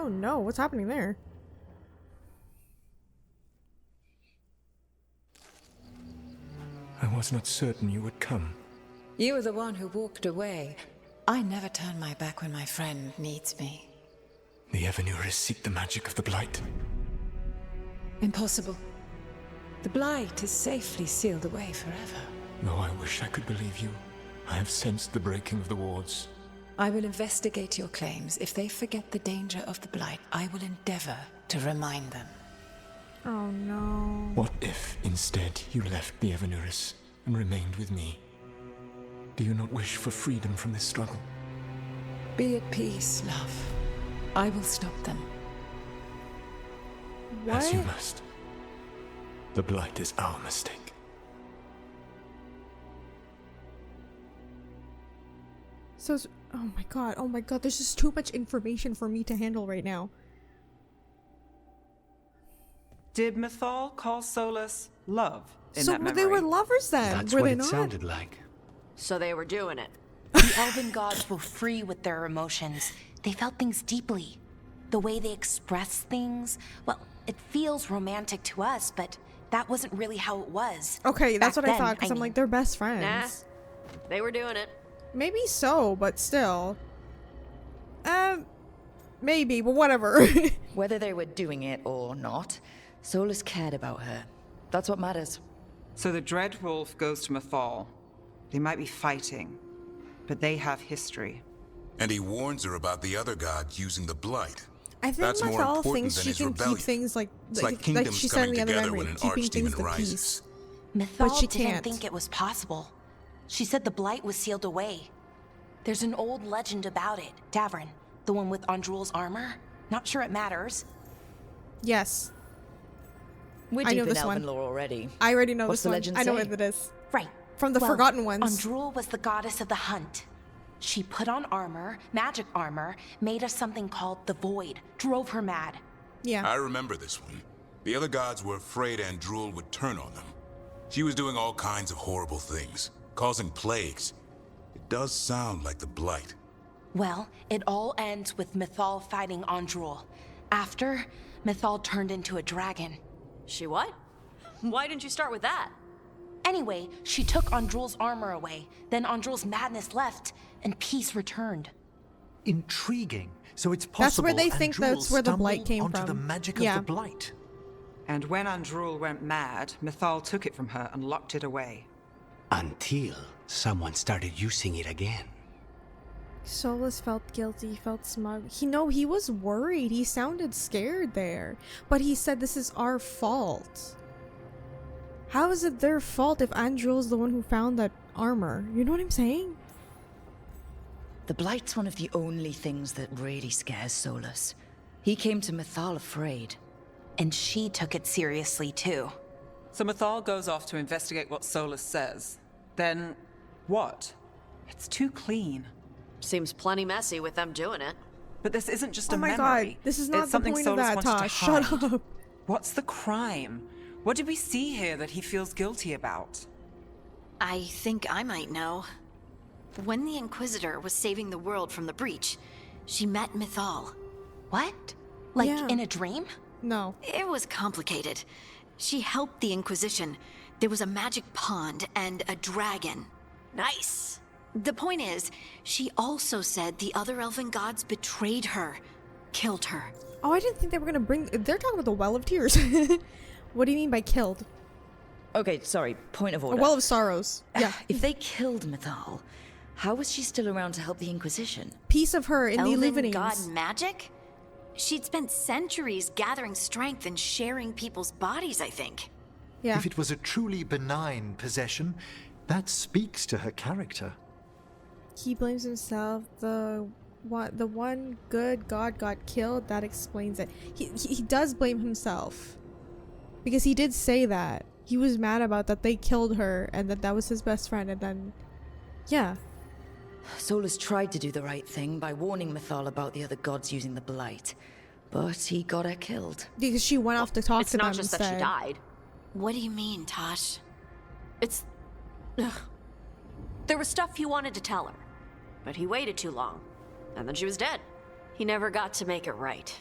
Oh no, what's happening there? I was not certain you would come. You were the one who walked away. I never turn my back when my friend needs me. The Evanurus seek the magic of the Blight. Impossible. The Blight is safely sealed away forever. Though I wish I could believe you, I have sensed the breaking of the wards. I will investigate your claims. If they forget the danger of the Blight, I will endeavor to remind them. Oh no. What if, instead, you left the Evanurus and remained with me? Do you not wish for freedom from this struggle? Be at peace, love. I will stop them. What? As you must. The Blight is our mistake. So, oh my god, there's just too much information for me to handle right now. Did Mythal call Solas love in So that memory? they were lovers then, That's were what they it not? sounded like. So they were doing it. The elven gods were free with their emotions. They felt things deeply. The way they express things, well, it feels romantic to us, but that wasn't really how it was. Okay, that's Back what I then, thought, because I'm mean. like, they're best friends. Nah, they were doing it. Maybe so, but still. Maybe, but whatever. Whether they were doing it or not, Solas cared about her. That's what matters. So the Dread Wolf goes to Mythal. They might be fighting, but they have history. And he warns her about the other gods using the Blight. I think That's more Mythal important thinks than she his can rebellion. keep things like It's like kingdoms she said in coming the other together memory, when an keeping things archdemon the rises. peace. Mythal But she didn't can't. think it was possible. She said the Blight was sealed away. There's an old legend about it. Davrin, the one with Andrul's armor. Not sure it matters. Yes. We're I deep know in this Elven one. lore already. I already know What's this the one. legend I know say? what it is. Right. From the Forgotten Ones. Andrul was the goddess of the hunt. She put on armor, magic armor, made us something called the Void, drove her mad. Yeah. I remember this one. The other gods were afraid Andrul would turn on them. She was doing all kinds of horrible things, causing plagues. It does sound like the Blight. Well, it all ends with Mythal fighting Andrul. After, Mythal turned into a dragon. She what? Why didn't you start with that? Anyway, she took Andrul's armor away. Then Andrul's madness left, and peace returned. Intriguing. So it's possible That's where they think Andrul that's where the Blight stumbled came onto from. the magic Yeah. of the Blight. And when Andrul went mad, Mythal took it from her and locked it away. Until someone started using it again. Solas felt guilty, felt smug. He was worried. He sounded scared there. But he said this is our fault. How is it their fault if Andrul's the one who found that armor? You know what I'm saying? The Blight's one of the only things that really scares Solas. He came to Mythal afraid. And she took it seriously too. So Mythal goes off to investigate what Solas says. Then, what? It's too clean. Seems plenty messy with them doing it. But this isn't just Oh a my memory. god, this is not It's the something point of Solas that, wanted to Tosh. Shut hide. up. What's the crime? What did we see here that he feels guilty about? I think I might know. When the Inquisitor was saving the world from the breach, she met Mythal. What? Like Yeah. in a dream? No. It was complicated. She helped the Inquisition. There was a magic pond and a dragon. Nice. The point is, she also said the other elven gods betrayed her, killed her. Oh, I didn't think they were gonna bring. They're talking about the Well of Tears. What do you mean by killed? Okay, sorry, point of A order. Well of Sorrows. Yeah. If they killed Mythal, how was she still around to help the Inquisition? Piece of her in the Elven Illuminings. god magic? She'd spent centuries gathering strength and sharing people's bodies, I think. Yeah. If it was a truly benign possession, that speaks to her character. He blames himself. The one good god got killed. That explains it. He does blame himself because he did say that he was mad about that they killed her and that was his best friend. And then, yeah. Solas tried to do the right thing by warning Mythal about the other gods using the Blight, but he got her killed. Because she went off to talk It's to them not just instead. that she died. What do you mean, Tosh? It's... Ugh. There was stuff he wanted to tell her, but he waited too long, and then she was dead. He never got to make it right.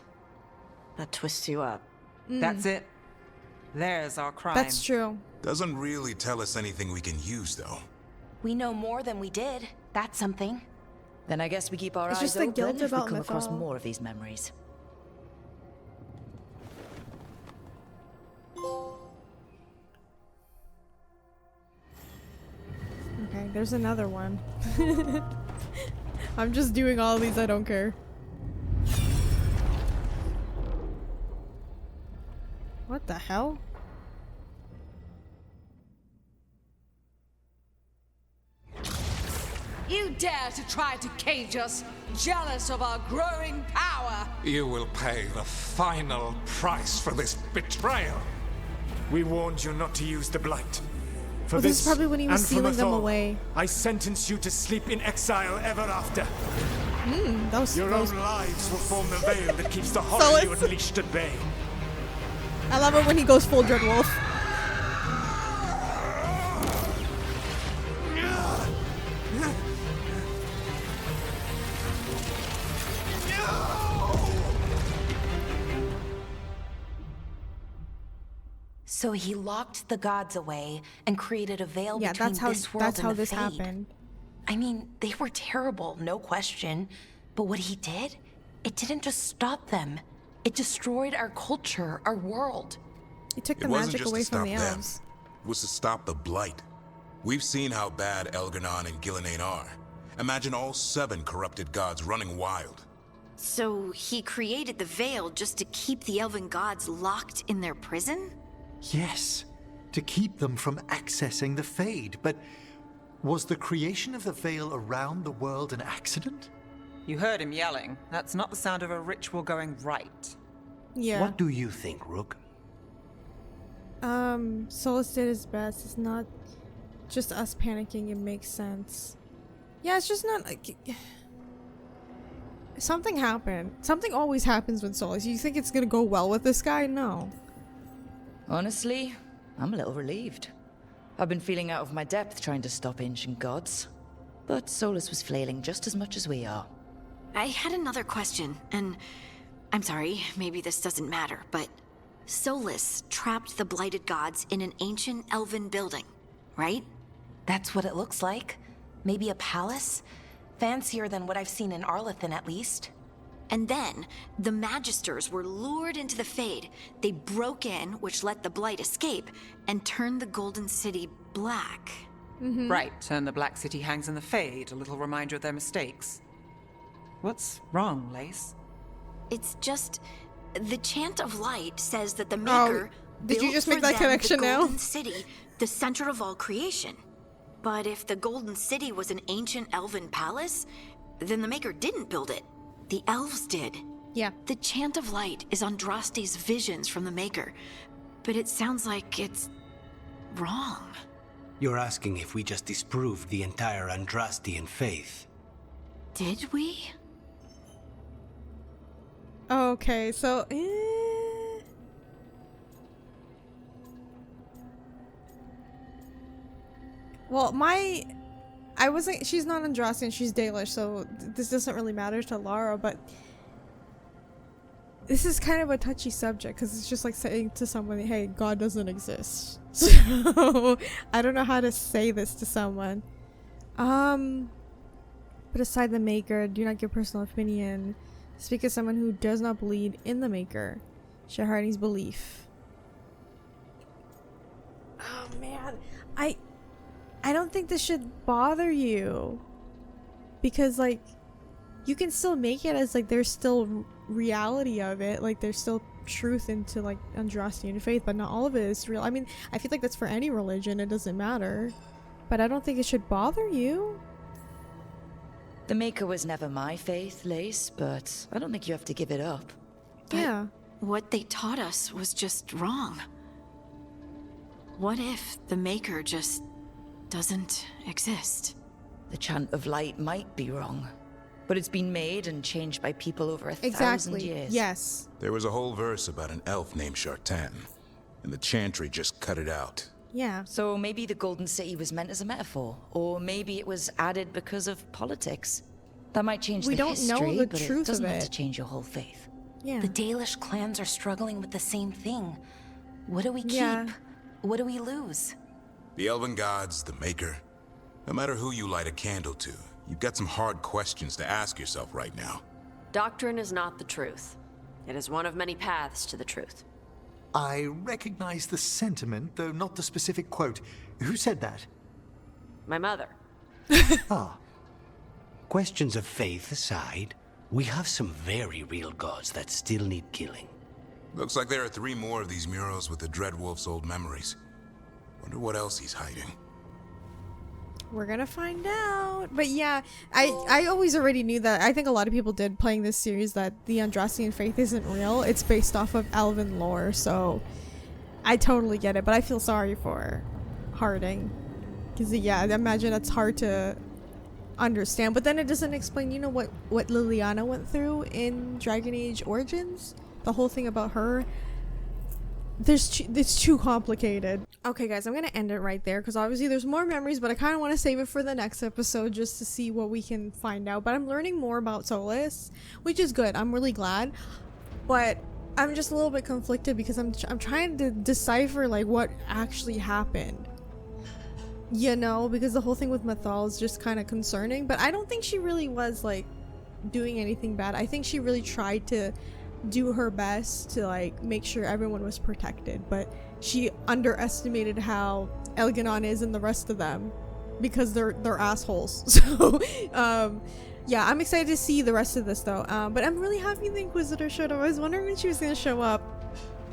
That twists you up. That's it. There's our crime. That's true. Doesn't really tell us anything we can use, though. We know more than we did. That's something. Then I guess we keep our It's eyes just the open guilt if we about come across Mythal. more of these memories. Okay, there's another one. I'm just doing all these, I don't care. What the hell? You dare to try to cage us, jealous of our growing power! You will pay the final price for this betrayal. We warned you not to use the Blight. For Well, this is probably when he was and for sealing them Mythal, away. I sentence you to sleep in exile ever after. That was Your that was- own lives will form the veil that keeps the horror you Solas. unleashed at bay. I love it when he goes full Dreadwolf. So he locked the gods away and created a veil Yeah, between that's how this world and the this Fade. happened. I mean, they were terrible, no question. But what he did, it didn't just stop them. It destroyed our culture, our world. He took the It wasn't magic just away to from stop the them. elves. It was to stop the Blight. We've seen how bad Elgar'nan and Gillenane are. Imagine all 7 corrupted gods running wild. So he created the veil just to keep the elven gods locked in their prison? Yes, to keep them from accessing the Fade. But was the creation of the veil around the world an accident? You heard him yelling. That's not the sound of a ritual going right. Yeah. What do you think, Rook? Solas did his best. It's not just us panicking. It makes sense. Yeah, it's just not like... Something happened. Something always happens with Solas. You think it's gonna go well with this guy? No. Honestly, I'm a little relieved. I've been feeling out of my depth trying to stop ancient gods. But Solas was flailing just as much as we are. I had another question, and I'm sorry, maybe this doesn't matter, but Solas trapped the blighted gods in an ancient elven building, right? That's what it looks like. Maybe a palace? Fancier than what I've seen in Arlathan, at least. And then, the Magisters were lured into the Fade. They broke in, which let the Blight escape, and turned the Golden City black. Right, and the Black City hangs in the Fade, a little reminder of their mistakes. What's wrong, Lace? It's just... The Chant of Light says that the Maker did you built just make for that them connection the now? Golden City, the center of all creation. But if the Golden City was an ancient elven palace, then the Maker didn't build it. The elves did. Yeah. The Chant of Light is Andraste's visions from the Maker, but it sounds like it's wrong. You're asking if we just disproved the entire Andrastian faith. Did we? Okay, so... Well, I wasn't... She's not Andrastian, she's Dalish, so this doesn't really matter to Lara, but... This is kind of a touchy subject, because it's just like saying to someone, hey, God doesn't exist. So, I don't know how to say this to someone. Put aside the Maker, do not give personal opinion. Speak as someone who does not believe in the Maker. Share Hardy's belief. Oh man, I don't think this should bother you, because like you can still make it as like there's still reality of it, like there's still truth into like Andrastian faith, but not all of it is real. I mean, I feel like that's for any religion, it doesn't matter, but I don't think it should bother you. The Maker was never my faith, Lace, but I don't think you have to give it up. Yeah. What they taught us was just wrong. What if the Maker just doesn't exist? The Chant of Light might be wrong, but it's been made and changed by people over 1,000 years. Yes. There was a whole verse about an elf named Shartan, and the Chantry just cut it out. Yeah. So maybe the Golden City was meant as a metaphor, or maybe it was added because of politics. That might change We the don't history, know the but truth it doesn't of have to it. change your whole faith. Yeah. The Dalish clans are struggling with the same thing. What do we keep? Yeah. What do we lose? The Elven Gods, the Maker. No matter who you light a candle to, you've got some hard questions to ask yourself right now. Doctrine is not the truth. It is one of many paths to the truth. I recognize the sentiment, though not the specific quote. Who said that? My mother. Ah. Questions of faith aside, we have some very real gods that still need killing. Looks like there are 3 more of these murals with the Dreadwolf's old memories. Wonder what else he's hiding. We're gonna find out. But yeah, I always already knew that. I think a lot of people did playing this series that the Andrastian faith isn't real. It's based off of Elven lore, so I totally get it. But I feel sorry for Harding. Because yeah, I imagine it's hard to understand. But then it doesn't explain, you know, what Liliana went through in Dragon Age Origins? The whole thing about her. It's too complicated. Okay guys, I'm gonna end it right there because obviously there's more memories, but I kind of want to save it for the next episode just to see what we can find out. But I'm learning more about Solas, which is good. I'm really glad, but I'm just a little bit conflicted because I'm trying to decipher like what actually happened, you know, because the whole thing with Mythal is just kind of concerning. But I don't think she really was like doing anything bad. I think she really tried to do her best to like make sure everyone was protected, but she underestimated how Elganon is and the rest of them because they're assholes. So yeah, I'm excited to see the rest of this though. But I'm really happy the Inquisitor showed up. I was wondering when she was gonna show up.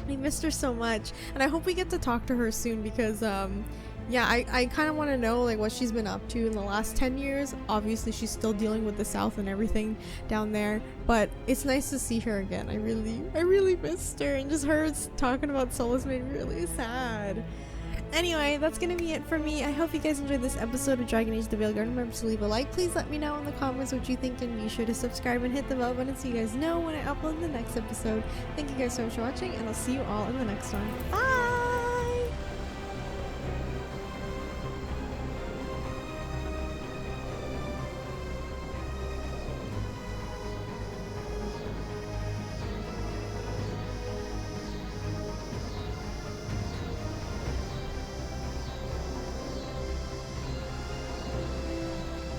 I missed her so much, and I hope we get to talk to her soon because yeah, I kind of want to know like what she's been up to in the last 10 years. Obviously she's still dealing with the South and everything down there, but it's nice to see her again. I really missed her, and just her talking about Solas made me really sad. Anyway, that's gonna be it for me. I hope you guys enjoyed this episode of Dragon Age the Veilguard. Remember to leave a like. Please let me know in the comments what you think, and be sure to subscribe and hit the bell button so you guys know when I upload the next episode. Thank you guys so much for watching, and I'll see you all in the next one. Bye!